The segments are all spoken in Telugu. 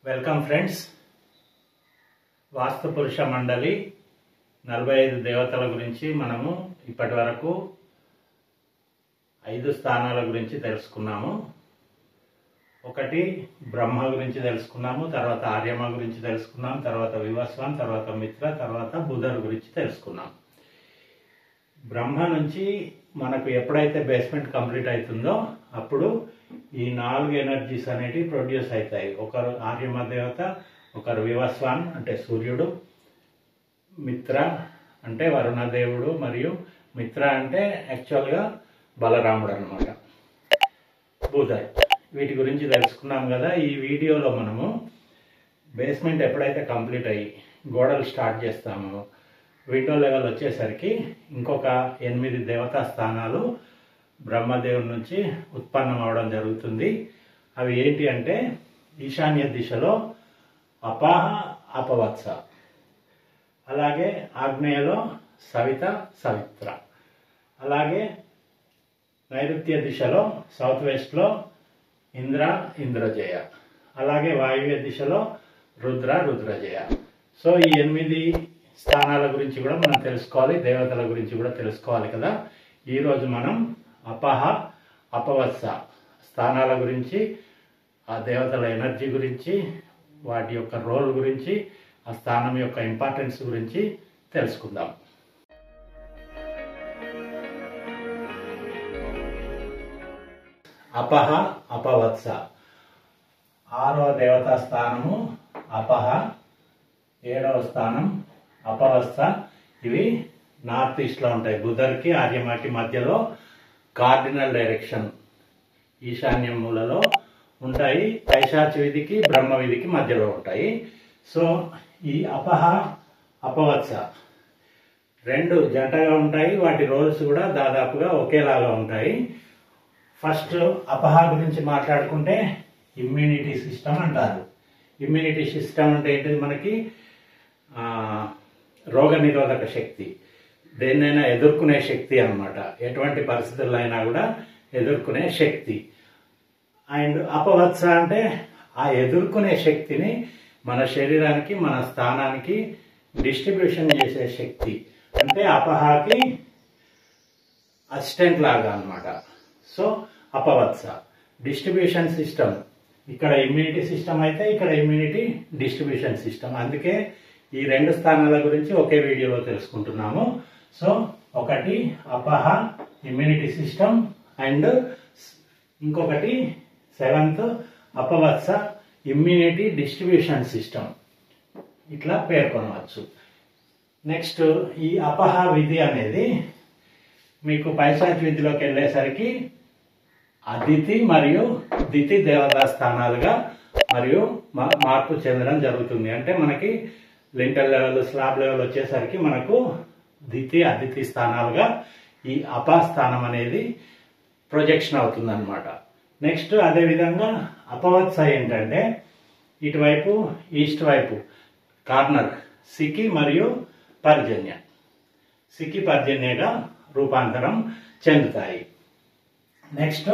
Welcome friends. వాస్తు పురుష మండలి 45 దేవతల గురించి మనము ఇప్పటి వరకు 5 స్థానాల గురించి తెలుసుకున్నాము. ఒకటి బ్రహ్మ గురించి తెలుసుకున్నాము, తర్వాత ఆర్యమ గురించి తెలుసుకున్నాం, తర్వాత వివస్వాన్, తర్వాత మిత్ర, తర్వాత బుధుడు గురించి తెలుసుకున్నాం. బ్రహ్మ నుంచి మనకు ఎప్పుడైతే బేస్మెంట్ కంప్లీట్ అవుతుందో అప్పుడు ఈ 4 ఎనర్జీస్ అనేటివి ప్రొడ్యూస్ అవుతాయి. ఒకరు ఆర్యమ దేవత, ఒకరు వివస్వాన్ అంటే సూర్యుడు, మిత్ర అంటే వరుణదేవుడు, మరియు మిత్ర అంటే యాక్చువల్గా బలరాముడు అన్నమాట, బుధుడు. వీటి గురించి తెలుసుకున్నాం కదా. ఈ వీడియోలో మనము బేస్మెంట్ ఎప్పుడైతే కంప్లీట్ అయ్యి గోడలు స్టార్ట్ చేస్తామో విండో లెవెల్ వచ్చేసరికి ఇంకొక 8 దేవతా స్థానాలు బ్రహ్మదేవుడి నుంచి ఉత్పన్నం అవడం జరుగుతుంది. అవి ఏంటి అంటే ఈశాన్య దిశలో అపాహ అపవత్స, అలాగే ఆగ్నేయలో సవిత సవిత్ర, అలాగే నైరుత్య దిశలో సౌత్ వెస్ట్లో ఇంద్ర ఇంద్రజయ, అలాగే వాయువ్య దిశలో రుద్ర రుద్రజయ. సో ఈ 8 స్థానాల గురించి కూడా మనం తెలుసుకోవాలి, దేవతల గురించి కూడా తెలుసుకోవాలి కదా. ఈరోజు మనం అపహ అపవత్స స్థానాల గురించి, ఆ దేవతల ఎనర్జీ గురించి, వాటి యొక్క రోల్ గురించి, ఆ స్థానం యొక్క ఇంపార్టెన్స్ గురించి తెలుసుకుందాం. అపహ అపవత్స 6వ దేవతా స్థానము అపహ, 7వ స్థానం అపవత్స. ఇవి నార్త్ ఈస్ట్లో ఉంటాయి. బుధర్కి ఆర్యమాకి మధ్యలో కార్డినల్ డైరెక్షన్ ఈశాన్య మూలలో ఉంటాయి. పైశాచ విధికి బ్రహ్మ విధికి మధ్యలో ఉంటాయి. సో ఈ అపహ అపవత్స 2 జంటగా ఉంటాయి. వాటి రోల్స్ కూడా దాదాపుగా ఒకేలాగా ఉంటాయి. ఫస్ట్ అపహ గురించి మాట్లాడుకుంటే ఇమ్యూనిటీ సిస్టమ్ అంటారు. ఇమ్యూనిటీ సిస్టమ్ అంటే ఏంటిది? మనకి రోగ నిరోధక శక్తి, దేన్నైనా ఎదుర్కొనే శక్తి అన్నమాట. ఎటువంటి పరిస్థితుల్లో అయినా కూడా ఎదుర్కొనే శక్తి. అండ్ అపవత్స అంటే ఆ ఎదుర్కొనే శక్తిని మన శరీరానికి, మన స్థానానికి డిస్ట్రిబ్యూషన్ చేసే శక్తి. అంటే అపహకి అసిస్టెంట్ లాగా అన్నమాట. సో అపవత్స డిస్ట్రిబ్యూషన్ సిస్టమ్. ఇక్కడ ఇమ్యూనిటీ సిస్టమ్ అయితే ఇక్కడ ఇమ్యూనిటీ డిస్ట్రిబ్యూషన్ సిస్టమ్. అందుకే ఈ 2 స్థానాల గురించి ఒకే వీడియోలో తెలుసుకుంటున్నాము. సో ఒకటి అపహ ఇమ్యూనిటీ సిస్టమ్ అండ్ ఇంకొకటి 7th అపవత్స ఇమ్యూనిటీ డిస్ట్రిబ్యూషన్ సిస్టమ్, ఇట్లా పేర్కొనవచ్చు. నెక్స్ట్ ఈ అపహ విధి అనేది మీకు పైశాచ విధిలోకి వెళ్ళేసరికి అదితి మరియు దితి దేవతా స్థానాలుగా మరియు మార్పు చెందడం జరుగుతుంది. అంటే మనకి లింటల్ లెవెల్, స్లాబ్ లెవెల్ వచ్చేసరికి మనకు దితి అదితి స్థానాలుగా ఈ అపా స్థానం అనేది ప్రొజెక్షన్ అవుతుంది అనమాట. నెక్స్ట్ అదేవిధంగా అపవత్స ఏంటంటే ఇటువైపు ఈస్ట్ వైపు కార్నర్ సికి మరియు పర్జన్య, సికి పర్జన్యగా రూపాంతరం చెందుతాయి. నెక్స్ట్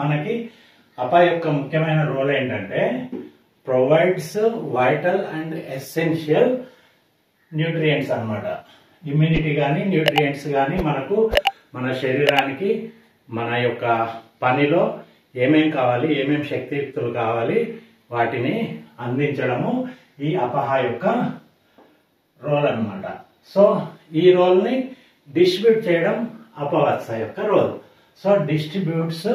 మనకి అప యొక్క ముఖ్యమైన రోల్ ఏంటంటే provides vital and essential nutrients అన్నమాట. ఇమ్యూనిటీ కానీ న్యూట్రియంట్స్ కానీ మనకు మన శరీరానికి మన యొక్క పనిలో ఏమేం కావాలి, ఏమేం శక్తియుక్తులు కావాలి, వాటిని అందించడము ఈ అపహ యొక్క రోల్ అన్నమాట. సో ఈ రోల్ని డిస్ట్రిబ్యూట్ చేయడం అపవత్స యొక్క role. So distributes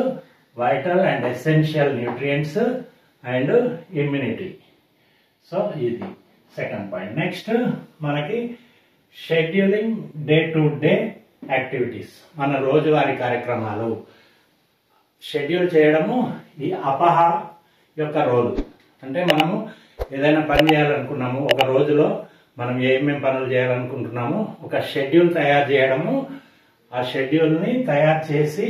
vital and essential nutrients and immunity. So ఇది సెకండ్ పాయింట్. నెక్స్ట్ మనకి scheduling day to day activities, మన రోజువారీ కార్యక్రమాలు షెడ్యూల్ చేయడము ఈ అపహ యొక్క రోల్. అంటే మనము ఏదైనా పని చేయాలనుకున్నాము, ఒక రోజులో మనం ఏమేమి పనులు చేయాలనుకుంటున్నాము, ఒక షెడ్యూల్ తయారు చేయడము, ఆ షెడ్యూల్ని తయారు చేసి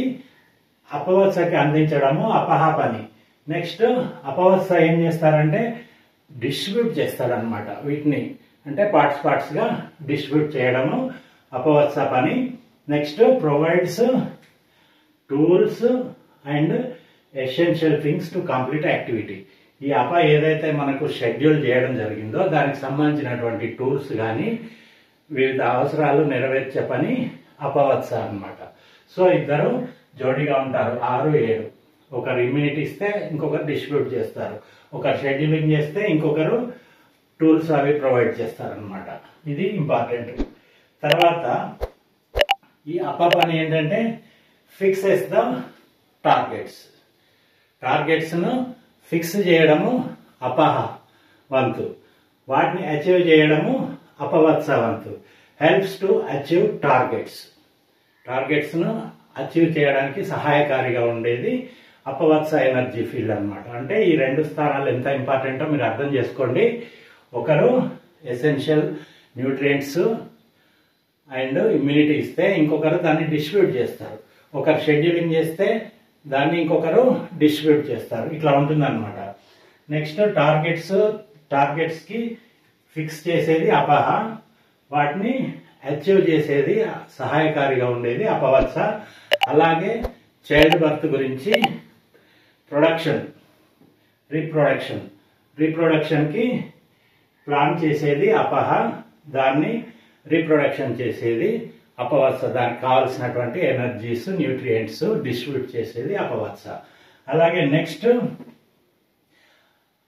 అపవత్సకి అందించడము అపహ పని. నెక్స్ట్ అపవత్స ఏం చేస్తారంటే డిస్ట్రిబ్యూట్ చేస్తారనమాట. వీటిని అంటే పార్ట్స్ గా డిస్ట్రిబ్యూట్ చేయడము అపవత్స పని. Next provides tools and essential things to complete activity. ఈ అప ఏదైతే మనకు షెడ్యూల్ చేయడం జరిగిందో దానికి సంబంధించినటువంటి టూల్స్ కానీ వివిధ అవసరాలు నెరవేర్చే పని అపవత్స అన్నమాట. సో ఇద్దరు జోడీగా ఉంటారు, 6, 7. ఒకరు ఇమ్యూనిటీ ఇస్తే ఇంకొకరు డిస్ట్రిబ్యూట్ చేస్తారు, ఒకరు షెడ్యూలింగ్ చేస్తే ఇంకొకరు టూల్స్ అవి ప్రొవైడ్ చేస్తారనమాట. ఇది ఇంపార్టెంట్. తర్వాత ఈ అప పని ఏంటంటే ఫిక్సెస్ ద టార్గెట్స్ను ఫిక్స్ చేయడము అపహ వంతు, వాటిని అచీవ్ చేయడము అపవత్స వంతు. హెల్ప్స్ టు అచీవ్ టార్గెట్స్ను అచీవ్ చేయడానికి సహాయకారిగా ఉండేది అపవత్స ఎనర్జీ ఫీల్డ్ అన్నమాట. అంటే ఈ 2 స్థానాలు ఎంత ఇంపార్టెంటో మీరు అర్థం చేసుకోండి. ఒకరు ఎసెన్షియల్ న్యూట్రియంట్స్ అండ్ ఇమ్యూనిటీ ఇస్తే ఇంకొకరు దాన్ని డిస్ట్రిబ్యూట్ చేస్తారు, ఒకరు షెడ్యూలింగ్ చేస్తే దాన్ని ఇంకొకరు డిస్ట్రిబ్యూట్ చేస్తారు. ఇట్లా ఉంటుందన్నమాట. నెక్స్ట్ టార్గెట్స్కి ఫిక్స్ చేసేది అపహ, వాటిని అచీవ్ చేసేది సహాయకారిగా ఉండేది అపవత్స. అలాగే చైల్డ్ బర్త్ గురించి రీప్రొడక్షన్కి ప్లాన్ చేసేది అపహ, దాన్ని రీప్రొడక్షన్ చేసేది అపవత్స. దానికి కావాల్సినటువంటి ఎనర్జీస్ న్యూట్రియంట్స్ డిస్ట్రిబ్యూట్ చేసేది అపవత్స. అలాగే నెక్స్ట్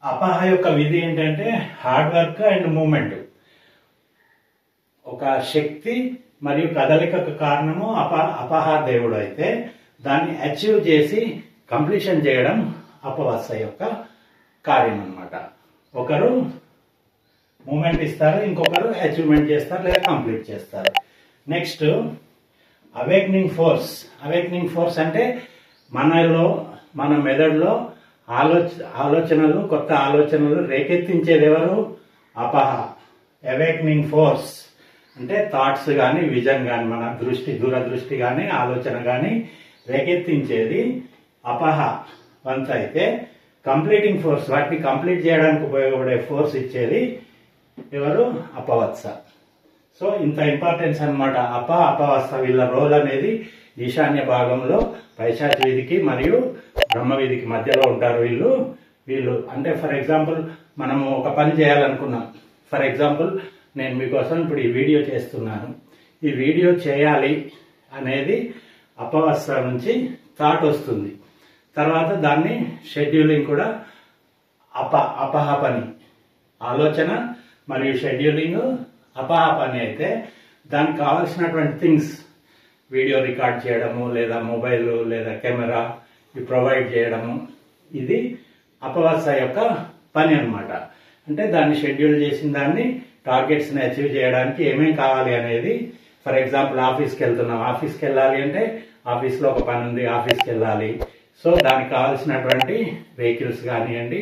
అపహ యొక్క విధి ఏంటంటే హార్డ్ వర్క్ అండ్ మూమెంట్. ఒక శక్తి మరియు కదలికకు కారణము అపహ దేవుడు అయితే దాన్ని అచీవ్ చేసి కంప్లీషన్ చేయడం అపవత్స యొక్క కార్యం అన్నమాట. ఒకరు మూమెంట్ ఇస్తారు, ఇంకొకరు అచీవ్మెంట్ చేస్తారు లేదా కంప్లీట్ చేస్తారు. నెక్స్ట్ అవేక్నింగ్ ఫోర్స్ అంటే మన మెదడులో ఆలోచనలు, కొత్త ఆలోచనలు రేకెత్తించేది ఎవరు? అపహ. అవేక్నింగ్ ఫోర్స్ అంటే థాట్స్ కానీ విజన్ కానీ మన దూరదృష్టి కానీ ఆలోచన కానీ రేకెత్తించేది అపహ వంత అయితే, కంప్లీటింగ్ ఫోర్స్ వాటిని కంప్లీట్ చేయడానికి ఉపయోగపడే ఫోర్స్ ఇచ్చేది ఎవరు? అపవత్స. సో ఇంత ఇంపార్టెన్స్ అన్నమాట. అపవత్స వీళ్ళ రోల్ అనేది ఈశాన్య భాగంలో పైశాచ వీధికి మరియు బ్రహ్మ వీధికి మధ్యలో ఉంటారు వీళ్ళు. అంటే ఫర్ ఎగ్జాంపుల్ మనము ఒక పని చేయాలనుకున్నాం. ఫర్ ఎగ్జాంపుల్ నేను మీకోసం ఇప్పుడు ఈ వీడియో చేస్తున్నాను. ఈ వీడియో చేయాలి అనేది అపవత్స నుంచి థాట్ వస్తుంది. తర్వాత దాన్ని షెడ్యూలింగ్ కూడా అపహ పని. ఆలోచన మరియు షెడ్యూలింగ్ అపహ పని అయితే దానికి కావాల్సినటువంటి థింగ్స్ వీడియో రికార్డ్ చేయడము లేదా మొబైల్ లేదా కెమెరా ఇవి ప్రొవైడ్ చేయడము ఇది అపవత్స యొక్క పని అన్నమాట. అంటే దాన్ని షెడ్యూల్ చేసిన దాన్ని టార్గెట్స్ని అచీవ్ చేయడానికి ఏమేం కావాలి అనేది, ఫర్ ఎగ్జాంపుల్ ఆఫీస్కి వెళ్తున్నాం, ఆఫీస్కి వెళ్ళాలి అంటే ఆఫీస్లో ఒక పని ఉంది, ఆఫీస్కి వెళ్ళాలి. సో దానికి కావాల్సినటువంటి వెహికల్స్ కానివ్వండి,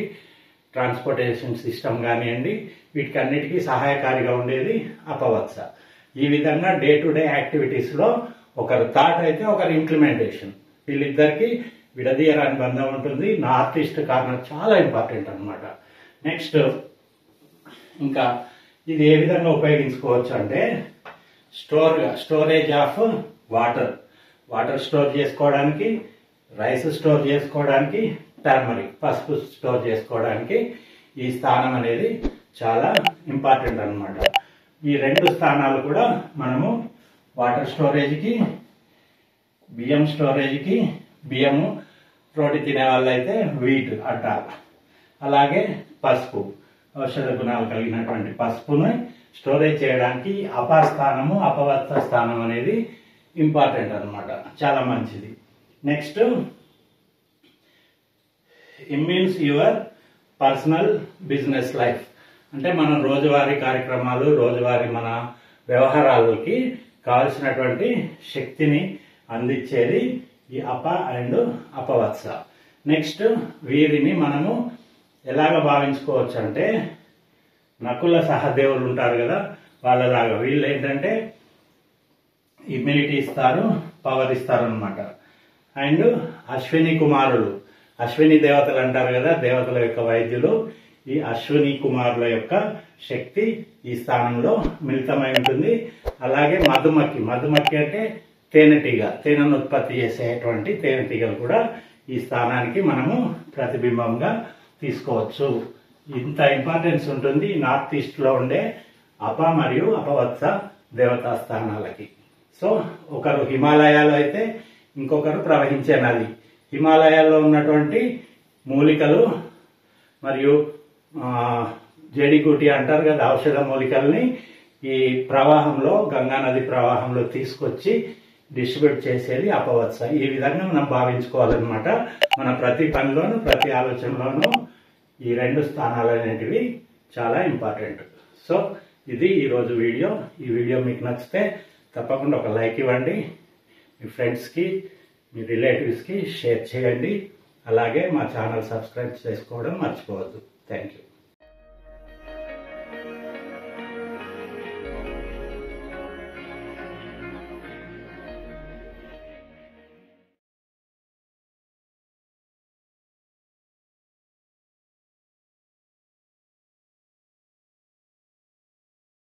ట్రాన్స్పోర్టేషన్ సిస్టమ్ కానివ్వండి, వీటికన్నిటికీ సహాయకారిగా ఉండేది అపవత్స. ఈ విధంగా డే టు డే యాక్టివిటీస్లో ఒకరు థాట్ అయితే ఒకరు ఇంప్లిమెంటేషన్, వీళ్ళిద్దరికి విడదీయరాని బంధం ఉంటుంది. నార్త్ ఈస్ట్ కార్నర్ చాలా ఇంపార్టెంట్ అన్నమాట. నెక్స్ట్ ఇంకా ఇది ఏ విధంగా ఉపయోగించుకోవచ్చు అంటే స్టోరేజ్ ఆఫ్ వాటర్ స్టోర్ చేసుకోవడానికి, రైస్ స్టోర్ చేసుకోవడానికి, టర్మరిక్ పసుపు స్టోర్ చేసుకోవడానికి ఈ స్థానం అనేది చాలా ఇంపార్టెంట్ అన్నమాట. ఈ 2 స్థానాలు కూడా మనము వాటర్ స్టోరేజ్కి, బియ్యం స్టోరేజ్కి, బియ్యము రోటి తినే వాళ్ళైతే వీట్ అంటారు. అలాగే పసుపు, ఔషధ గుణాలు కలిగినటువంటి పసుపుని స్టోరేజ్ చేయడానికి అపస్థానము అపవత్స స్థానం అనేది ఇంపార్టెంట్ అన్నమాట, చాలా మంచిది. Next immunes your personal business life. అంటే మనం రోజువారీ కార్యక్రమాలు, రోజువారీ మన వ్యవహారాలకి కావలసినటువంటి శక్తిని అందించేది ఈ అప అండ్ అపవత్స. నెక్స్ట్ వీరిని మనము ఎలాగ భావించుకోవచ్చు అంటే నకుల సహదేవులు ఉంటారు కదా, వాళ్ళలాగా వీళ్ళు ఏంటంటే ఇమ్యూనిటీ ఇస్తారు, పవర్ ఇస్తారు అనమాట. అండ్ అశ్విని కుమారులు, అశ్విని దేవతలు అంటారు కదా, దేవతల యొక్క వైద్యులు. ఈ అశ్విని కుమారుల యొక్క శక్తి ఈ స్థానంలో మిళితమై ఉంటుంది. అలాగే మధుమక్కి అంటే తేనెను ఉత్పత్తి చేసేటువంటి తేనెటీగలు కూడా ఈ స్థానానికి మనము ప్రతిబింబంగా తీసుకోవచ్చు. ఇంత ఇంపార్టెన్స్ ఉంటుంది నార్త్ ఈస్ట్లో ఉండే అప మరియు అపవత్స దేవతా స్థానాలకి. సో ఒకరు హిమాలయాలు అయితే ఇంకొకరు ప్రవహించే నది. హిమాలయాల్లో ఉన్నటువంటి మూలికలు మరియు జడిగూటి అంటారు కదా, ఔషధ మూలికల్ని ఈ ప్రవాహంలో, గంగా నది ప్రవాహంలో తీసుకొచ్చి డిస్ట్రిబ్యూట్ చేసేది అపవత్స. ఈ విధంగా మనం భావించుకోవాలన్నమాట. మన ప్రతి పనిలోనూ, ప్రతి ఆలోచనలోనూ ఈ రెండు స్థానాలు అనేటివి చాలా ఇంపార్టెంట్. సో ఇది ఈరోజు వీడియో. ఈ వీడియో మీకు నచ్చితే తప్పకుండా ఒక లైక్ ఇవ్వండి, మీ ఫ్రెండ్స్కి, మీ రిలేటివ్స్కి షేర్ చేయండి. అలాగే మా ఛానల్ సబ్స్క్రైబ్ చేసుకోవడం మర్చిపోవద్దు. Thank you.